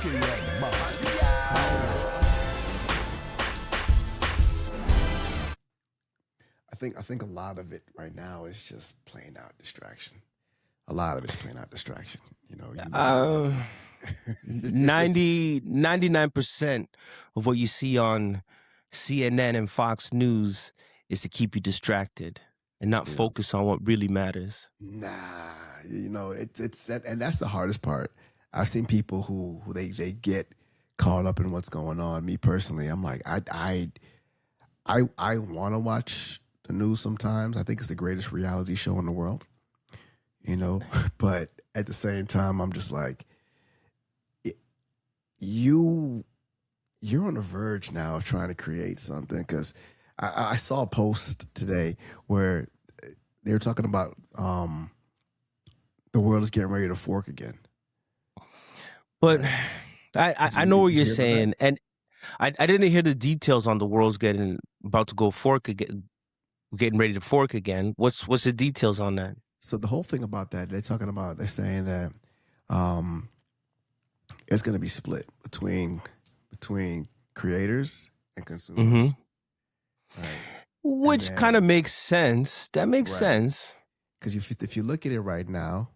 Biggie and Monze. I think a lot of it right now is just plain out distraction. A lot of it's plain out distraction. You know, you Uh, 99% of what you see on CNN and Fox News is to keep you distracted and not focus on what really matters. nah, you know, it's and that's the hardest part. I've seen people who they get caught up in what's going on. Me personally, I'm like, I want to watch the news sometimes. I think it's the greatest reality show in the world, you know, but at the same time, I'm just like, you're on the verge now of trying to create something, because I saw a post today where they were talking about the world is getting ready to fork again. But I know what you're hear about saying, and I didn't hear the details on the world's about to go fork again, getting ready to fork again. What's the details on that? So the whole thing about that, they're saying that it's going to be split between creators and consumers. Right. Which kind of makes sense. That makes sense. Because if you look at it right now,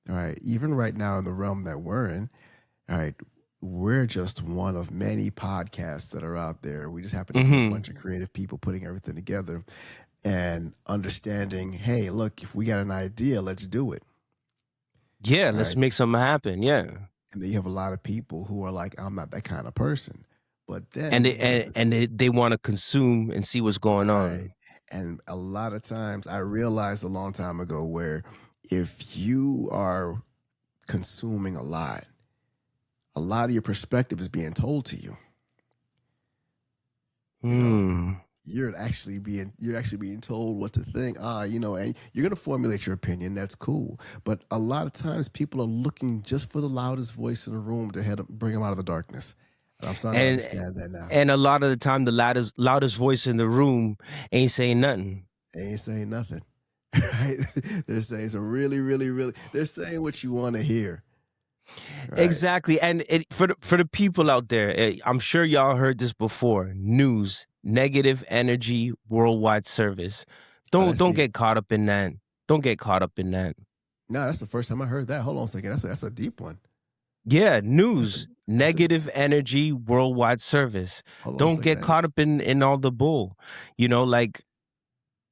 all right, even right now in the realm that we're in, all right, we're just one of many podcasts that are out there. We just happen to be a bunch of creative people putting everything together and understanding, hey, look, if we got an idea, let's do it. Yeah, let's make something happen. Yeah. And then you have a lot of people who are like, I'm not that kind of person. But then and they want to consume and see what's going on. Right. And a lot of times I realized a long time ago where if you are consuming a lot of your perspective is being told to you. You know, you're actually being told what to think. You know, and you're gonna formulate your opinion. That's cool. But a lot of times people are looking just for the loudest voice in the room to bring them out of the darkness. And I'm starting to understand that now. And a lot of the time, the loudest voice in the room ain't saying nothing. They ain't saying nothing. Right? They're saying some really, really, really. They're saying what you want to hear. Right? Exactly. And for the people out there, I'm sure y'all heard this before. News, negative energy, worldwide service. Don't get caught up in that. Don't get caught up in that. No, that's the first time I heard that. Hold on a second. That's a deep one. Yeah, news, negative energy, worldwide service. Don't get caught up in all the bull. You know, like,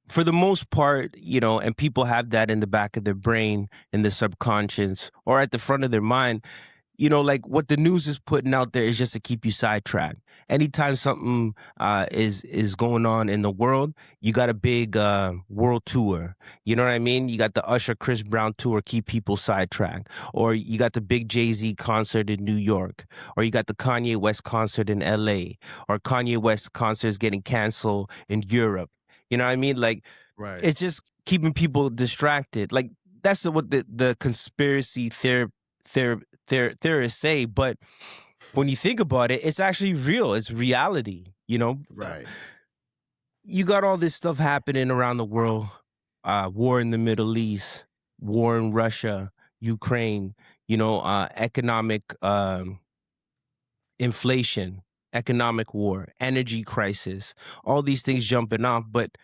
for the most part, you know, and people have that in the back of their brain, in the subconscious, or at the front of their mind, you know, like what the news is putting out there is just to keep you sidetracked. Anytime something is going on in the world, you got a big world tour. You know what I mean? You got the Usher Chris Brown tour, keep people sidetracked. Or you got the big Jay-Z concert in New York. Or you got the Kanye West concert in LA. Or Kanye West concerts getting canceled in Europe. You know what I mean? Like, it's just keeping people distracted. Like, that's what the conspiracy theorists say. But when you think about it, it's actually real. It's reality, you know? Right. You got all this stuff happening around the world. War in the Middle East, war in Russia, Ukraine, you know, economic inflation, economic war, energy crisis, all these things jumping off. But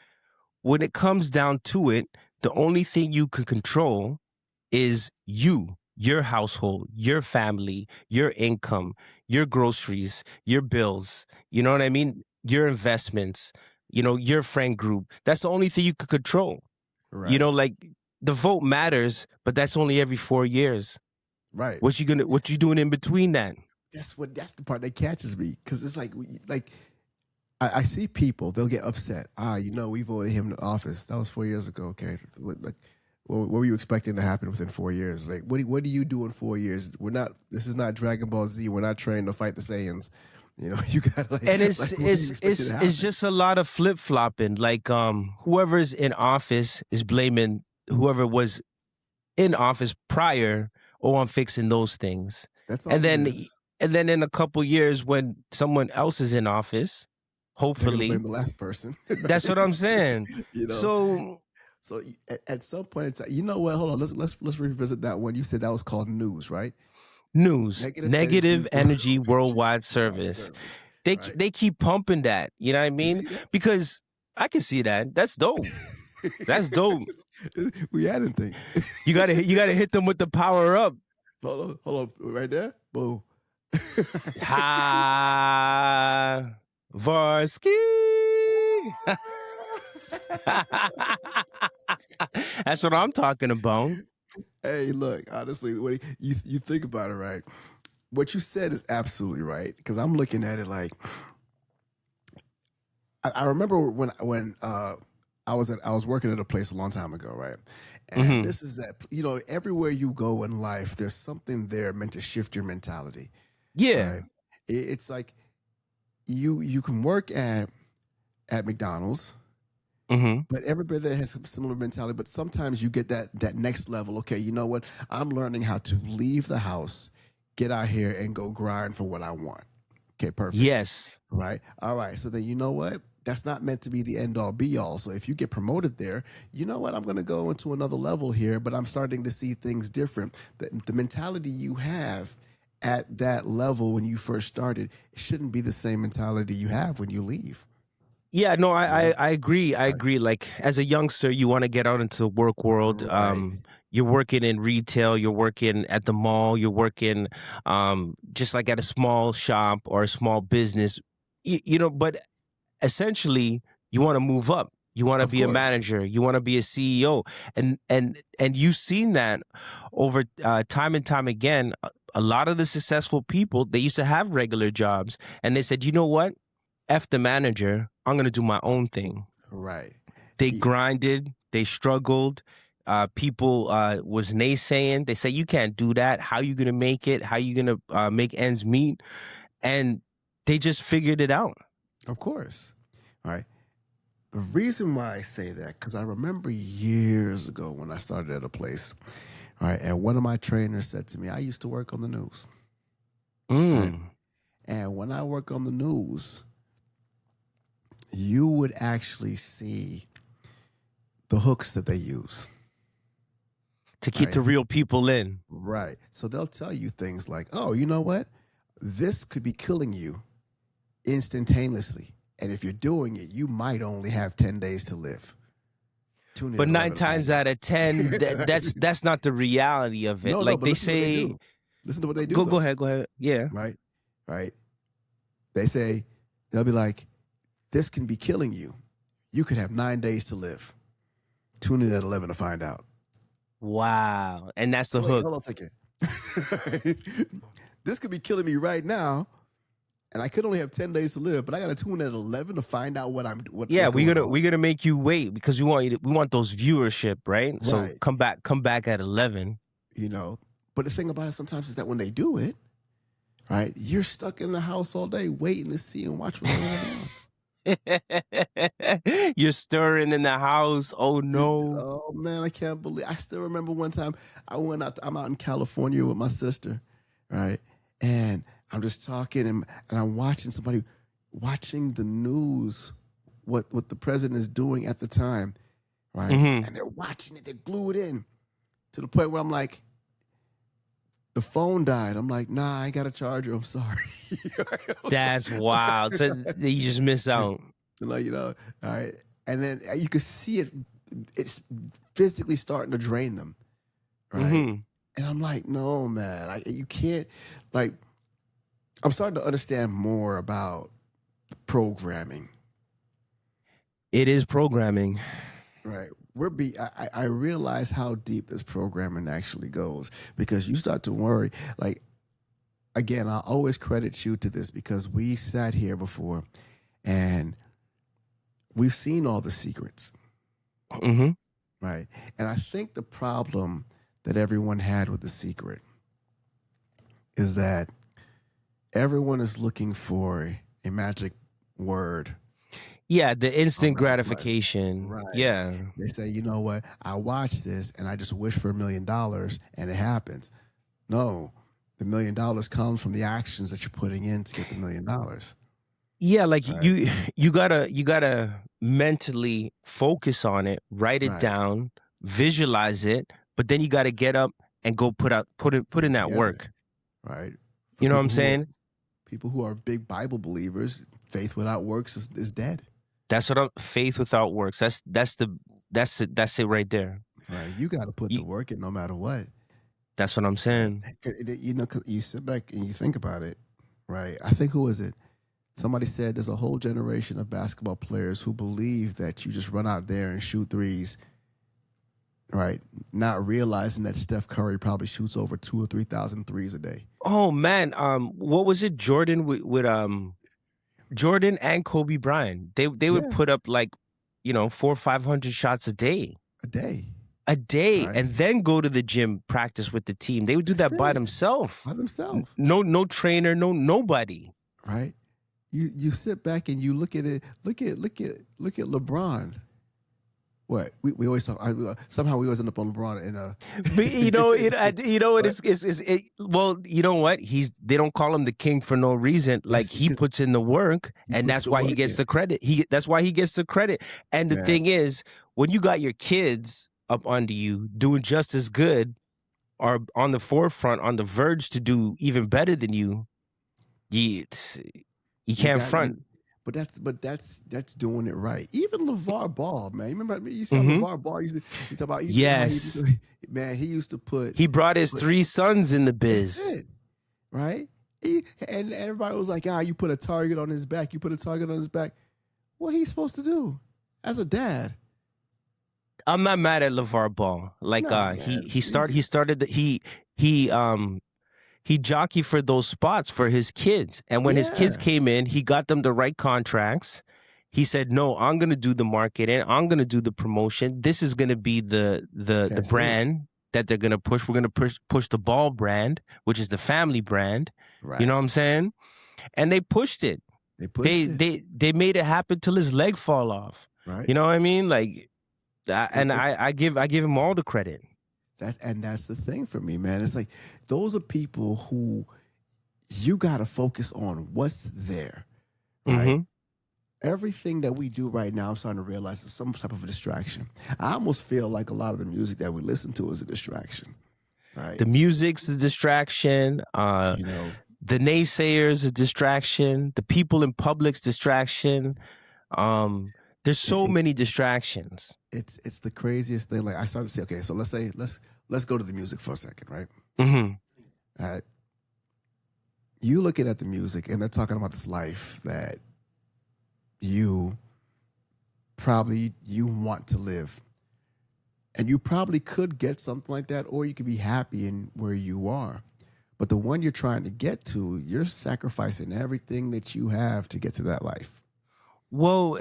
when it comes down to it, the only thing you can control is your household, your family, your income, your groceries, your bills, you know what I mean? Your investments, you know, your friend group. That's the only thing you could control. Right. You know, like, the vote matters, but that's only every 4 years. Right. What you doing in between that? That's the part that catches me, because it's like I see people, they'll get upset. You know, we voted him in office. That was 4 years ago. Okay, like, what were you expecting to happen within 4 years? Like, what do you do in 4 years? This is not Dragon Ball Z. We're not trained to fight the Saiyans. You know, you got like, and it's just a lot of flip flopping. Like, whoever's in office is blaming whoever was in office prior. Oh, I'm fixing those things. That's all. And then in a couple years, when someone else is in office, hopefully blame the last person. That's what I'm saying. You know, so at some point in time, you know what? Hold on, let's revisit that one. You said that was called news, right? News, negative energy worldwide service. They keep pumping that. You know what I mean? Because I can see that. That's dope. That's dope. We adding things. You gotta hit them with the power up. Hold on, right there. Boom. Ha, Varski. That's what I'm talking about. Hey, look, honestly, when you think about it, right? What you said is absolutely right, because I'm looking at it like I remember when I was working at a place a long time ago, right? And this is that, everywhere you go in life, there's something there meant to shift your mentality. Yeah. Right? It's like you can work at McDonald's, but everybody there has a similar mentality. But sometimes you get that next level. Okay, you know what? I'm learning how to leave the house, get out here, and go grind for what I want. Okay, perfect. Yes. Right? All right. So then you know what? That's not meant to be the end all be all. So if you get promoted there, you know what? I'm going to go into another level here, but I'm starting to see things different. The mentality you have at that level when you first started, it shouldn't be the same mentality you have when you leave. Yeah, no, I agree. I agree. Like, as a youngster, you want to get out into the work world. Right. You're working in retail, you're working at the mall, you're working just like at a small shop or a small business, but essentially you want to move up. You want to be a manager. You want to be a CEO. And you've seen that over time and time again. A lot of the successful people, they used to have regular jobs and they said, you know what? F the manager. I'm going to do my own thing. Right. They grinded. They struggled. People was naysaying. They say, you can't do that. How you going to make it? How you going to make ends meet? And they just figured it out. Of course. All right. The reason why I say that, because I remember years ago when I started at a place, all right, and one of my trainers said to me, I used to work on the news. Right? And when I work on the news, you would actually see the hooks that they use to keep the real people in. Right. So they'll tell you things like, oh, you know what? This could be killing you instantaneously. And if you're doing it, you might only have 10 days to live. But 9 times out of 10, that's not the reality of it. No, like they say, listen to what they do. Go ahead. Yeah. Right. They'll be like, this can be killing you. You could have 9 days to live. Tune in at 11 to find out. Wow. And that's the hook. Hold on a second. This could be killing me right now. And I could only have 10 days to live, but I got to tune in at 11 to find out what. Yeah, we're gonna make you wait because we want those viewership, right? So come back at 11. But the thing about it sometimes is that when they do it, right, you're stuck in the house all day waiting to see and watch what's going on. You're stirring in the house. Oh no! Oh man, I can't believe. I still remember one time I'm out in California with my sister, right, and I'm just talking and I'm watching the news, what the president is doing at the time, right? And they're watching it, they're glued in to the point where I'm like, the phone died. I'm like, nah, I got a charger. I'm sorry. That's wild. So you just miss out. Like, all right. And then you could see it's physically starting to drain them, right? And I'm like, no, man, you can't, like, I'm starting to understand more about programming. It is programming. Right. I realize how deep this programming actually goes because you start to worry. Like, again, I'll always credit you to this because we sat here before and we've seen all the secrets. Right. And I think the problem that everyone had with The Secret is that everyone is looking for a magic word. Yeah, the instant gratification. Right. Yeah. They say, you know what? I watch this and I just wish for $1 million and it happens. No, the $1 million comes from the actions that you're putting in to get the $1 million. Yeah, like you gotta mentally focus on it, write it down, visualize it, but then you gotta get up and go put in that work. right? For You know what I'm saying? People who are big Bible believers, faith without works is dead. That's what faith without works. That's it right there. Right, you got to put the work in no matter what. That's what I'm saying. You know, 'cause you sit back and you think about it, right? I think, who was it? Somebody said there's a whole generation of basketball players who believe that you just run out there and shoot threes, right? Not realizing that Steph Curry probably shoots over 2,000 or 3,000 threes a day. Oh man, what was it? Jordan with Jordan and Kobe Bryant. They would put up like, 400 or 500 shots a day. A day, right? And then go to the gym, practice with the team. They would do that by themselves. No trainer, nobody. Right. You sit back and you look at it. Look at LeBron. What we always talk. Somehow we always end up on LeBron Well, you know what? They don't call him the king for no reason. Like, he puts in the work, and that's why he gets the credit. That's why he gets the credit. And the thing is, when you got your kids up under you doing just as good, or on the forefront, on the verge to do even better than you, you can't front. But that's doing it right. Even LaVar Ball, man. You remember you saw LaVar Ball used to talk about man, he used to put he brought his 3 sons in the biz. Right? And everybody was like, you put a target on his back. What he's supposed to do as a dad? I'm not mad at LaVar Ball. Like, he jockeyed for those spots for his kids. And when his kids came in, he got them the right contracts. He said, no, I'm going to do the marketing. I'm going to do the promotion. This is going to be the brand that they're going to push. We're going to push the Ball brand, which is the family brand. Right. You know what I'm saying? And they pushed it. They made it happen till his leg fall off. Right. You know what I mean? Like, I give him all the credit. That's the thing for me, man. It's like, those are people who you got to focus on what's there, right? Mm-hmm. Everything that we do right now, I'm starting to realize, is some type of a distraction. I almost feel like a lot of the music that we listen to is a distraction, right? The music's a distraction. The naysayers a distraction. The people in public's distraction. There's so many distractions. It's the craziest thing. Like, I started to say, okay, so let's go to the music for a second, right? Mm-hmm. You looking at the music, and they're talking about this life that you want to live, and you probably could get something like that, or you could be happy in where you are. But the one you're trying to get to, you're sacrificing everything that you have to get to that life. Well,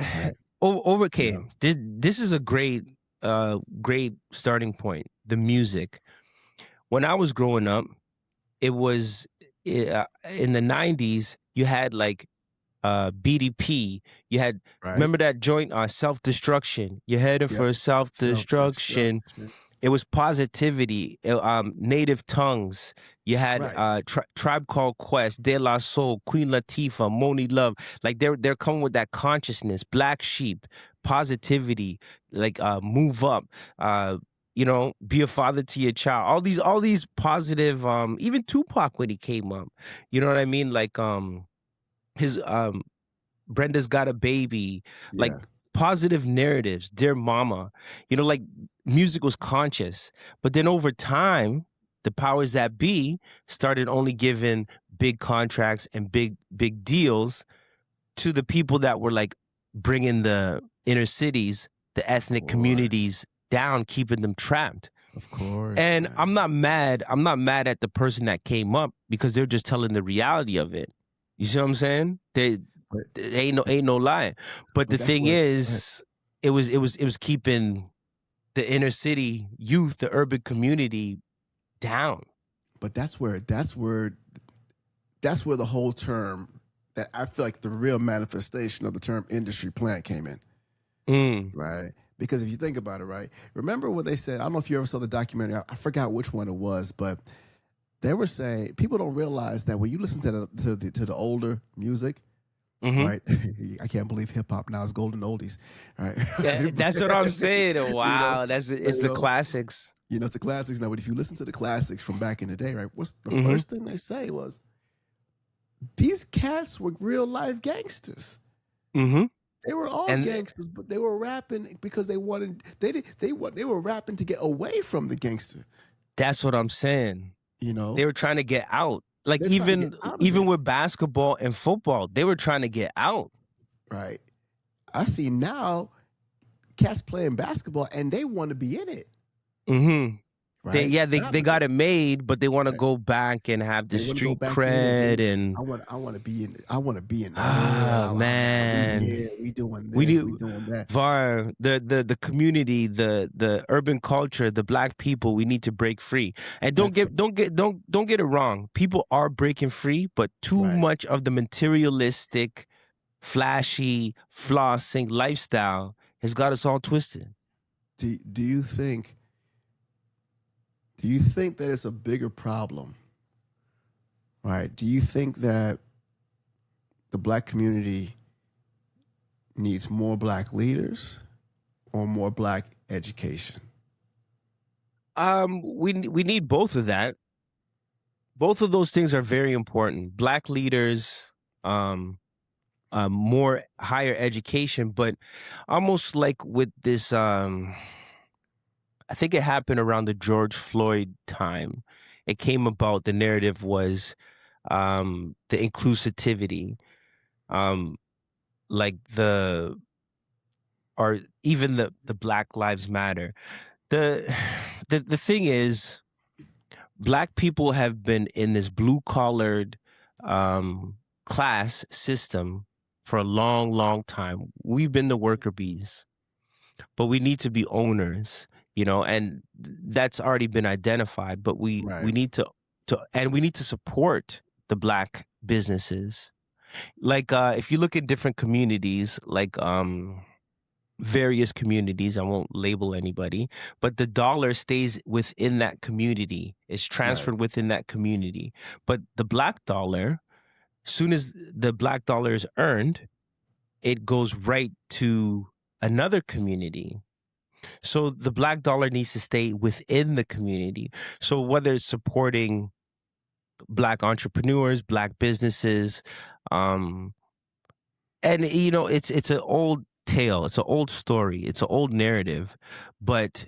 okay, this is a great starting point. The music. When I was growing up, it was in the 90s. You had like BDP. You had remember that joint Self-Destruction. You're heading for self-destruction. It was Positivity. Native Tongues. You had Tribe Called Quest, De La Soul, Queen Latifah, Moni Love. Like, they're coming with that consciousness. Black Sheep, Positivity, like Move Up. Be a father to your child. All these positive. Even Tupac, when he came up, you know what I mean. Like his Brenda's Got a Baby. Like, positive narratives. Dear Mama. Like, music was conscious. But then over time, the powers that be started only giving big contracts and big deals to the people that were like bringing the inner cities, the ethnic communities down, keeping them trapped. Of course. And man. I'm not mad at the person that came up, because they're just telling the reality of it. You see what I'm saying? They ain't no lie. But the thing is, it was keeping the inner city youth, the urban community, down. But that's where the whole term, that I feel like the real manifestation of the term industry plant came in. Right? Because if you think about it, right? Remember what they said? I don't know if you ever saw the documentary. I forgot which one it was, but they were saying people don't realize that when you listen to the older music, right? I can't believe hip hop now is golden oldies, right? Yeah, that's what I'm saying. You know, Wow, it's you the know, classics. it's the classics now. But if you listen to the classics from back in the day, right? What's the Mm-hmm. first thing they say was these cats were real life gangsters. Mm-hmm. They were all And gangsters, but they were rapping because they wanted they were rapping to get away from the gangster. that's what I'm saying. You They know, were trying to get out. Like they're trying to get out of even it, with basketball and football, they were trying to get out. right? I see now cats playing basketball and they want to be in it, Mm-hmm. right? They got it made, but they want to Right. go back and have the They want to go street back in and cred and I want to be in the hood. We man. here, we doing We this, we do doing that. VAR, the community, the urban culture, the black people, we need to break free. And don't get it wrong. People are breaking free, but too Right. much of the materialistic, flashy, flossing lifestyle has got us all twisted. Do you think that it's a bigger problem? Right? Do you think that the black community needs more black leaders or more black education? We need both of that. Both of those things are very important. Black leaders, more higher education, but almost like with this, I think it happened around the George Floyd time. It came about. The narrative was the inclusivity, like or even the Black Lives Matter. The the thing is, black people have been in this blue collared class system for a long, long time. We've been the worker bees, but we need to be owners, and that's already been identified. But we need to and we need to support the black businesses. Like if you look at different communities, like various communities, I won't label anybody, but the dollar stays within that community. It's transferred within that community. But the black dollar, soon as the black dollar is earned, it goes right to another community. So the black dollar needs to stay within the community. So whether it's supporting black entrepreneurs, black businesses, and it's an old tale, it's an old story, it's an old narrative, but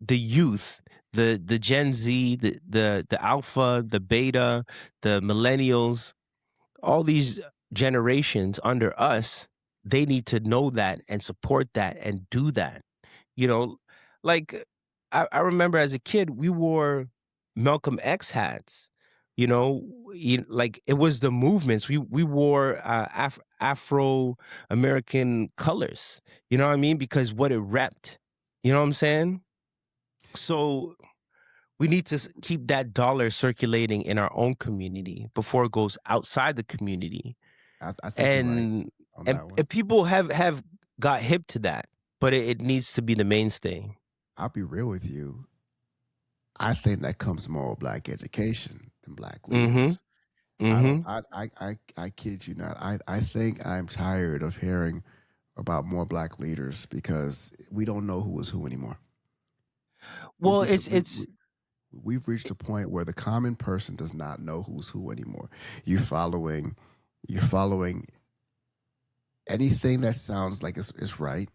the youth, the Gen Z, the alpha, the beta, the millennials, all these generations under us, they need to know that and support that and do that. Like I remember as a kid, we wore Malcolm X hats. Like it was the movements. We wore Afro American colors. You know what I mean? Because what it repped. You know what I'm saying? So we need to keep that dollar circulating in our own community before it goes outside the community. I think and you're right on that one. and people have got hip to that, but it needs to be the mainstay. I'll be real with you. I think that comes more with black education than black leaders. I kid you not. I think I'm tired of hearing about more black leaders because we don't know who is who anymore. Well, we've reached a point where the common person does not know who's who anymore. You're following anything that sounds like it's right,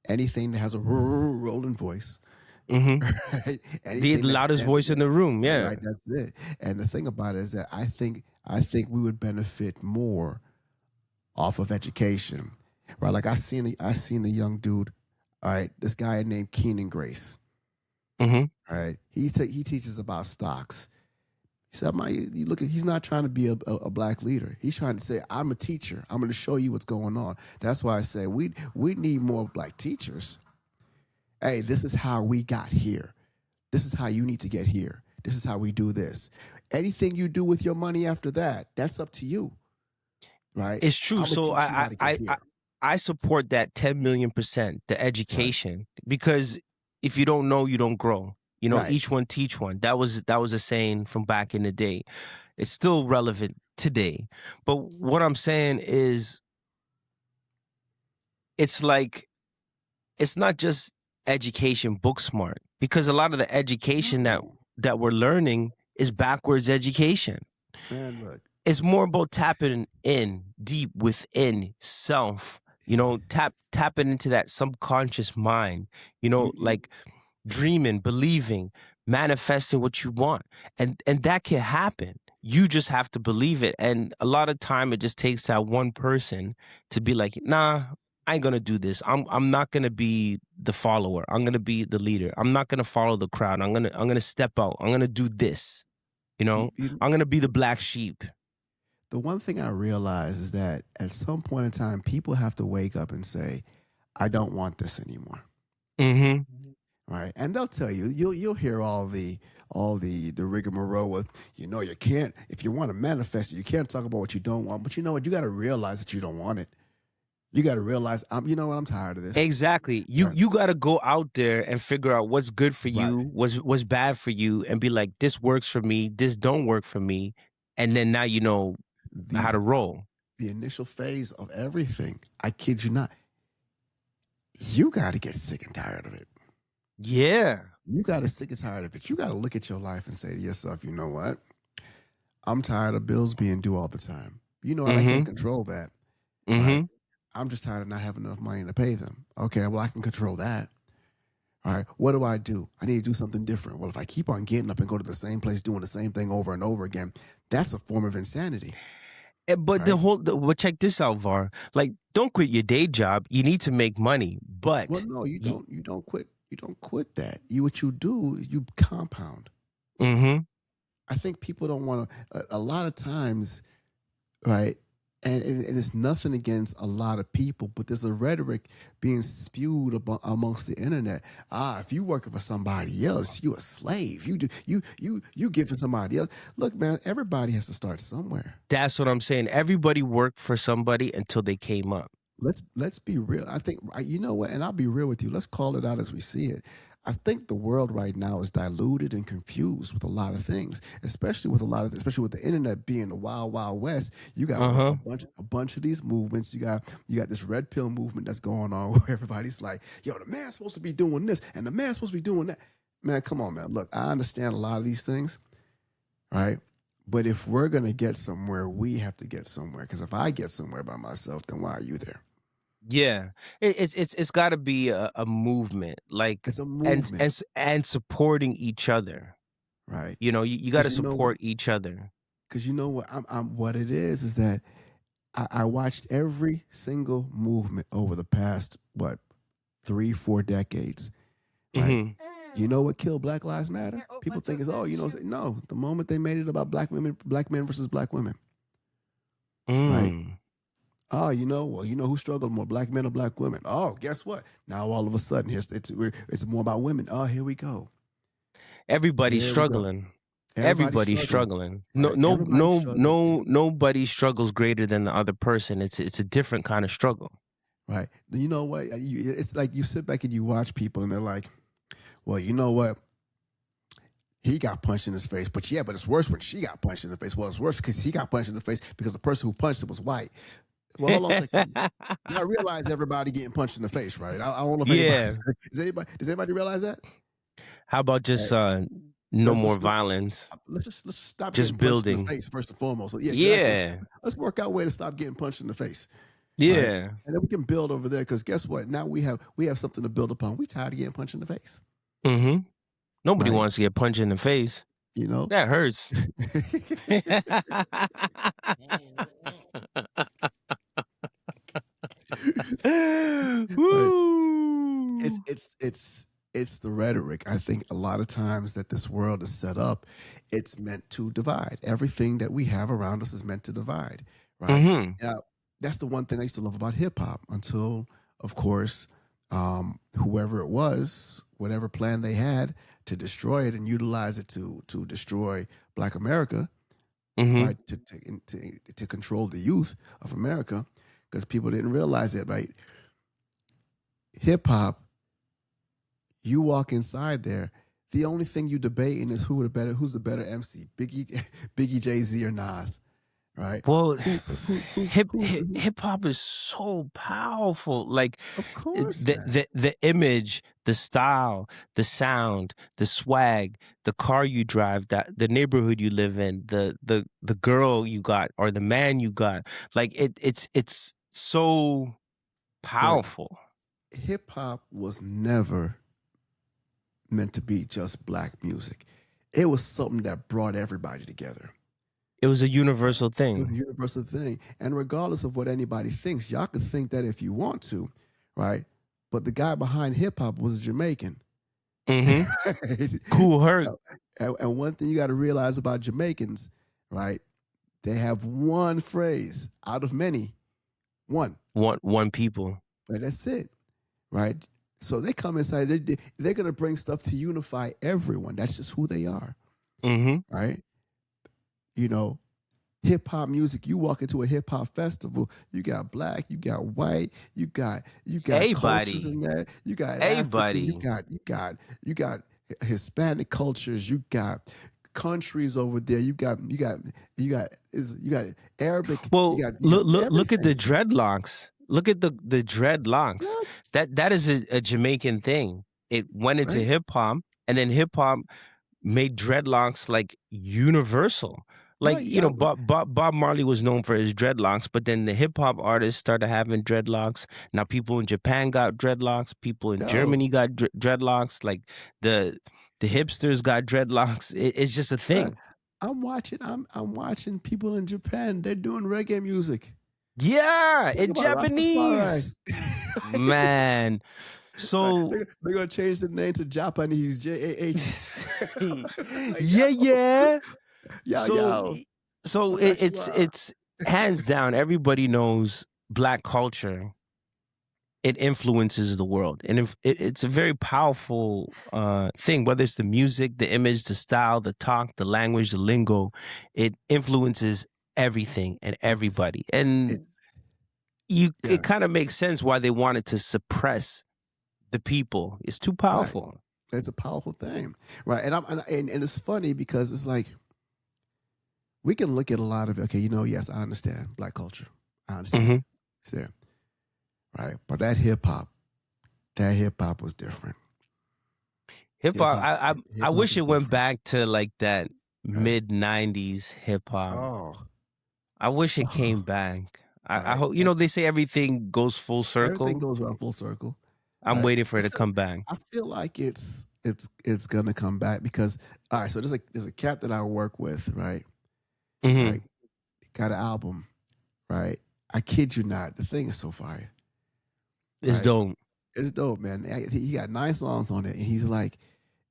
anything that has a rolling voice. Right? The loudest voice in the room, yeah. Right, that's it. And the thing about it is that I think we would benefit more off of education, right? Like I seen a young dude, all right, this guy named Keenan Grace. All right, he teaches about stocks. He said, you look at, he's not trying to be a black leader. He's trying to say, I'm a teacher. I'm going to show you what's going on. That's why I say we need more black teachers. Hey, this is how we got here. This is how you need to get here. This is how we do this. Anything you do with your money after that, that's up to you. Right? It's true. So I support that 10 million%, the education, because if you don't know, you don't grow. Each one teach one. That was a saying from back in the day. It's still relevant today. But what I'm saying is it's like it's not just education book smart, because a lot of the education No, that we're learning is backwards education. man, look. It's more about tapping in deep within self, tapping into that subconscious mind, You like dreaming, believing, manifesting what you want. And that can happen. You just have to believe it. And a lot of time it just takes that one person to be like, nah, I ain't gonna do this. I'm not gonna be the follower. I'm gonna be the leader. I'm not gonna follow the crowd. I'm gonna step out. I'm gonna do this. you I'm gonna be the black sheep. the one thing I realize is that at some point in time, people have to wake up and say, "I don't want this anymore." Mm-hmm. Right, and they'll tell you. You'll hear all the rigmarole of, you can't, if you want to manifest it, you can't talk about what you don't want. But you know what? You got to realize that you don't want it. You got to realize, you know what? I'm tired of this. Exactly. You Right. you got to go out there and figure out what's good for Right. you, what's bad for you, and be like, this works for me, this don't work for me, and then now you know how The to roll. the initial phase of everything. I kid you not. You got to get sick and tired of it. Yeah. You got to sick and tired of it. You got to look at your life and say to yourself, you know what? I'm tired of bills being due all the time. You know what? I can't control that. Right. Mm-hmm. I'm just tired of not having enough money to pay them. Okay, well, I can control that. All right, what do? I need to do something different. Well, if I keep on getting up and go to the same place doing the same thing over and over again, that's a form of insanity. But Right? well, check this out, Var. Like, don't quit your day job. You need to make money, Well, but no, you don't. You don't quit. You don't quit that. What you do is you compound. mm-hmm. I think people don't want to. A lot of times, right? And it's nothing against a lot of people, but there's a rhetoric being spewed amongst the internet. If you working for somebody else, you a slave. You giving somebody else. Look, man, everybody has to start somewhere. That's what I'm saying. Everybody worked for somebody until they came up. Let's be real. I think, you know what, and I'll be real with you. Let's call it out as we see it. I think the world right now is diluted and confused with a lot of things, especially with the internet being the wild, wild west. You got a bunch of these movements. You got this red pill movement that's going on where everybody's like, "Yo, the man's supposed to be doing this, and the man's supposed to be doing that." Man, come on, man. Look, I understand a lot of these things, right? But if we're gonna get somewhere, we have to get somewhere. Because if I get somewhere by myself, then why are you there? Yeah, it's got to be a movement, like, It's a movement, and supporting each other. right? You got to support each other. Because you know what, I'm what it is that I watched every single movement over the past 3-4 decades, right? Mm-hmm. You know what killed Black Lives Matter? People think it's no. The moment they made it about black men versus black women, right? Oh, who struggled more, black men or black women? Oh, guess what? Now all of a sudden, it's more about women. Oh, here we go. Everybody's Here we go. struggling. Everybody's Everybody's struggling. Right? Everybody's struggling. Nobody struggles greater than the other person. It's a different kind of struggle. Right. You know what? It's like you sit back and you watch people, and they're like, "Well, you know what? He got punched in his face, but it's worse when she got punched in the face. Well, it's worse because he got punched in the face because the person who punched him was white." Well, hold on a second. I realize everybody getting punched in the face, right? I don't know if anybody does anybody realize that? How about just no more violence? Let's stop just getting punched building in the face first and foremost. So, yeah. Let's work out a way to stop getting punched in the face. Yeah, right? And then we can build over there, because guess what? Now we have something to build upon. We tired of getting punched in the face. Mm-hmm. Nobody wants to get punched in the face. That hurts. Woo! It's the rhetoric. I think a lot of times that this world is set up, it's meant to divide. Everything that we have around us is meant to divide, right? Mm-hmm. Now, that's the one thing I used to love about hip hop, until, of course, whoever it was, whatever plan they had to destroy it and utilize it to destroy Black America, right? To control the youth of America, because people didn't realize it, right? Hip hop, you walk inside there, the only thing you debating is who's the better MC, Biggie, Jay-Z, or Nas. right? Well, hip Who? hip hop is so powerful. Like Of course, man. the image, the style, the sound, the swag, the car you drive, that the neighborhood you live in, the girl you got or the man you got. Like it's so But powerful. hip hop was never meant to be just black music. It was something that brought everybody together. It was a universal It was a thing. universal thing. And regardless of what anybody thinks, y'all can think that if you want to, right? But the guy behind hip hop was Jamaican. Mm-hmm. Right? Cool Herc. And one thing you got to realize about Jamaicans, right? They have one phrase out of many, one. One people. Right? That's it, right? So they come inside, they're going to bring stuff to unify everyone. That's just who they are, Mm-hmm. right? You know, hip hop music. You walk into a hip hop festival, you got black, you got white, you got cultures in Everybody. there. You got African, Everybody. you got Hispanic cultures. You got countries over there. You got Arabic. Well, You got look at the everything. dreadlocks. Look at the dreadlocks. Yeah, That is a Jamaican thing. It went into right, hip hop, and then hip hop made dreadlocks like universal. Like, right. Yeah, Bob Marley was known for his dreadlocks, but then the hip hop artists started having dreadlocks. Now people in Japan got dreadlocks. People in yo, Germany got dreadlocks. Like the hipsters got dreadlocks. It's just a right. thing. I'm watching people in Japan. They're doing reggae music. Yeah, Think in about Rastafari. Japanese. Man. Right. So They're gonna change the name to Japanese JAH. Like, yeah, yeah. yo, So yo, so look at you it's hands down everybody knows black culture. It influences the world, and it's a very powerful thing. Whether it's the music, the image, the style, the talk, the language, the lingo, it influences everything and It's everybody. And it's yeah, it kind of makes sense why they wanted to suppress the people. It's too right. powerful. It's a powerful thing, right? And it's funny because it's like we can look at a lot of okay, yes, I understand black culture, I understand Hmm. it. It's there, right? But that hip hop was different. Hip Hip hop. hop, I hip hop wish is it went different, back to like that right? mid '90s hip hop. Oh, I wish it came oh, back. I right. hope And they say everything goes full everything circle. goes around full circle, I'm right? waiting for it to come back. I feel like it's gonna come back because all right. So there's a cat that I work with, right? Hmm. Right, got an album, right? I kid you not, the thing is so fire, It's right? dope. It's dope, man. He got 9 songs on it, and he's like,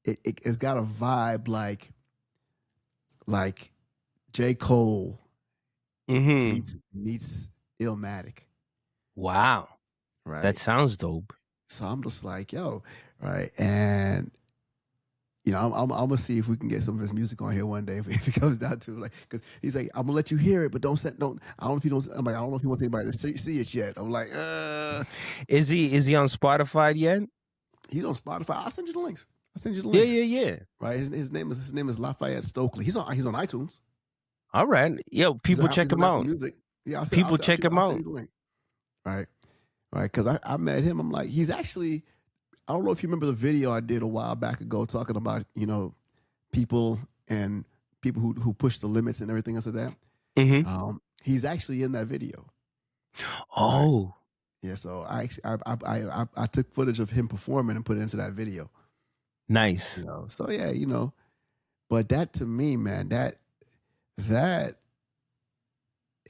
it's got a vibe like J. Cole Hmm. meets Illmatic, Wow, that right? sounds dope. So I'm just like, yo, right, and I'm gonna see if we can get some of his music on here one day if it comes down to like, because he's like, I'm gonna let you hear it, but don't. I don't know if you don't. I'm like, I don't know if you want anybody to see it yet. I'm like, Is he on Spotify yet? he's on Spotify. I'll send you the links. I'll send you the Yeah, links. yeah, yeah. Right, his name is Lafayette Stokely. He's on iTunes. All right, yo, people check He's on him Apple out. Music. Yeah, People check him I'll send out. you the link. Right, right, because I met him. I'm like, he's actually. I don't know if you remember the video I did a while back ago talking about people and people who push the limits and everything else like that. Hmm. He's actually in that video. Right. Oh, Yeah. So I actually I took footage of him performing and put it into that video. nice. So yeah, but that to me, man, that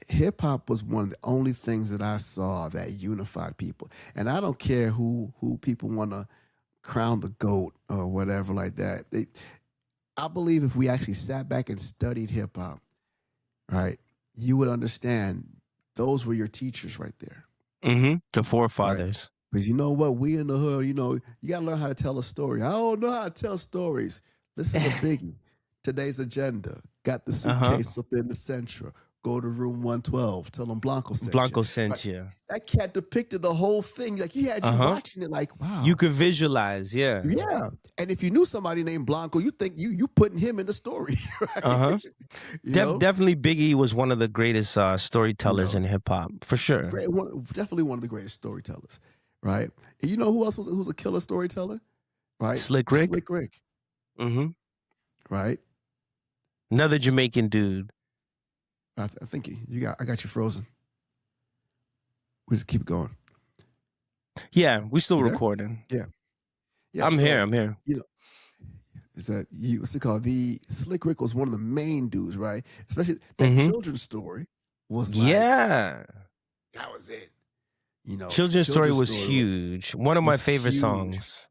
hip hop was one of the only things that I saw that unified people. And I don't care who people want to crown the goat or whatever like that. I believe if we actually sat back and studied hip hop, right, you would understand those were your teachers right there, The right? forefathers. Because you know what, we in the hood, you got to learn how to tell a story. I don't know how to tell stories. Listen to Biggie. Today's agenda. Got the Uh huh. suitcase up in the Central. go to room 112. Tell them Blanco sent Blanco you. sent you. That cat depicted the whole thing. Like, he had you watching it like, wow. You could visualize, yeah. Yeah. And if you knew somebody named Blanco, you think you putting him in the story, right? Definitely Biggie was one of the greatest storytellers in hip hop, for sure. Definitely one of the greatest storytellers, right? And you know who else who's a killer storyteller? Right? Slick Rick. Slick Rick. Mm-hmm. Right? Another Jamaican dude. I think I got you frozen. We just keep it going. Yeah, we still recording. Yeah. I'm here. You know, is that what's it called? The Slick Rick was one of the main dudes, right? Especially that children's story was like, that was it. You know, Children's story was huge. One of my favorite songs.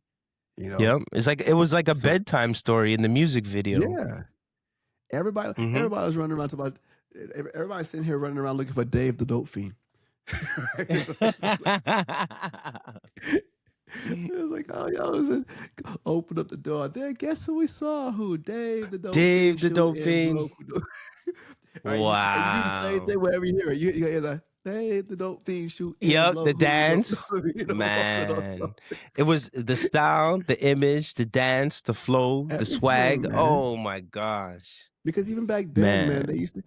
You know, it was like a bedtime story in the music video. Yeah, everybody was running around about. Everybody's sitting here running around looking for Dave the Dope Fiend. It was like, oh, yo, open up the door. There, guess who we saw? Who? Dave the Dope Fiend. Dave the Dope Fiend. Right, wow. You do the same thing wherever you hear it. You hear that. Dave the Dope Fiend shoot. Yep, the dance. Man. It was the style, the image, the dance, the flow, the swag. Man. Oh my gosh. Because even back then, man, they used to,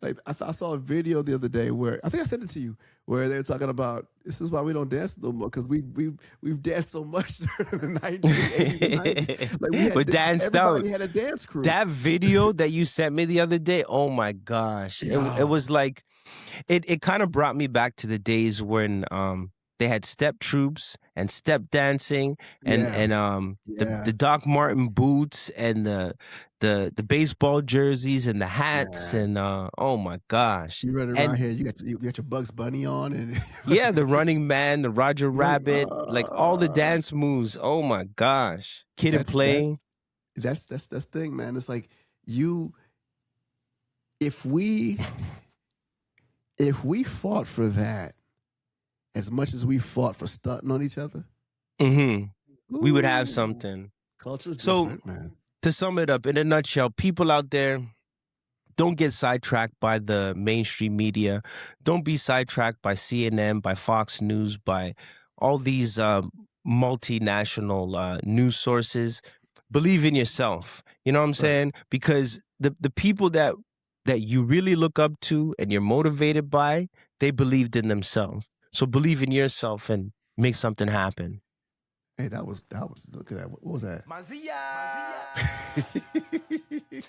like, I saw a video the other day where, I think I sent it to you, where they were talking about, this is why we don't dance no more, because we've danced so much during the 90s, 80s, and 90s. Like, everybody had a dance crew. That video that you sent me the other day, oh my gosh. It was like, it kind of brought me back to the days when they had step troops and step dancing and the Doc Marten boots and the baseball jerseys and the hats and oh my gosh. You running around here, you got your Bugs Bunny on and yeah, the Running Man, the Roger Rabbit, like all the dance moves. Oh my gosh. Kid and Play. That's the thing, man. It's like if we fought for that as much as we fought for stunting on each other, we would have something. Culture's different, man. To sum it up, in a nutshell, people out there, don't get sidetracked by the mainstream media. Don't be sidetracked by CNN, by Fox News, by all these multinational news sources. Believe in yourself. You know what I'm saying? Because the people that you really look up to and you're motivated by, they believed in themselves. So believe in yourself and make something happen. Hey, that was look at that. What was that?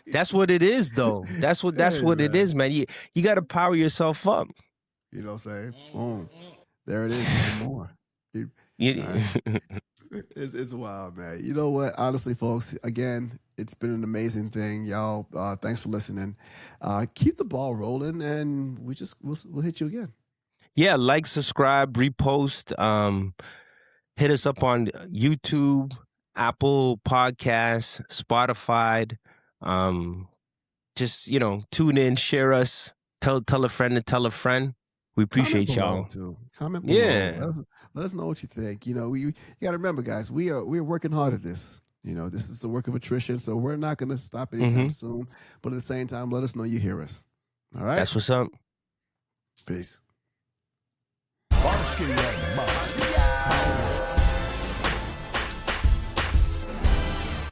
That's what it is, though. That's what it is, man. You got to power yourself up. You know what I'm saying? Boom. There it is. No more. It's wild, man. You know what? Honestly, folks, again, it's been an amazing thing. Y'all, thanks for listening. Keep the ball rolling, and we'll hit you again. Yeah, like, subscribe, repost. Hit us up on YouTube, Apple Podcasts, Spotify. Just, tune in, share us, tell a friend to tell a friend. We appreciate y'all. Comment below. Yeah. Let us know what you think. You got to remember, guys, we're working hard at this. This is the work of attrition, so we're not going to stop anytime soon. But at the same time, let us know you hear us. All right? That's what's up. Peace. Varski and Monze.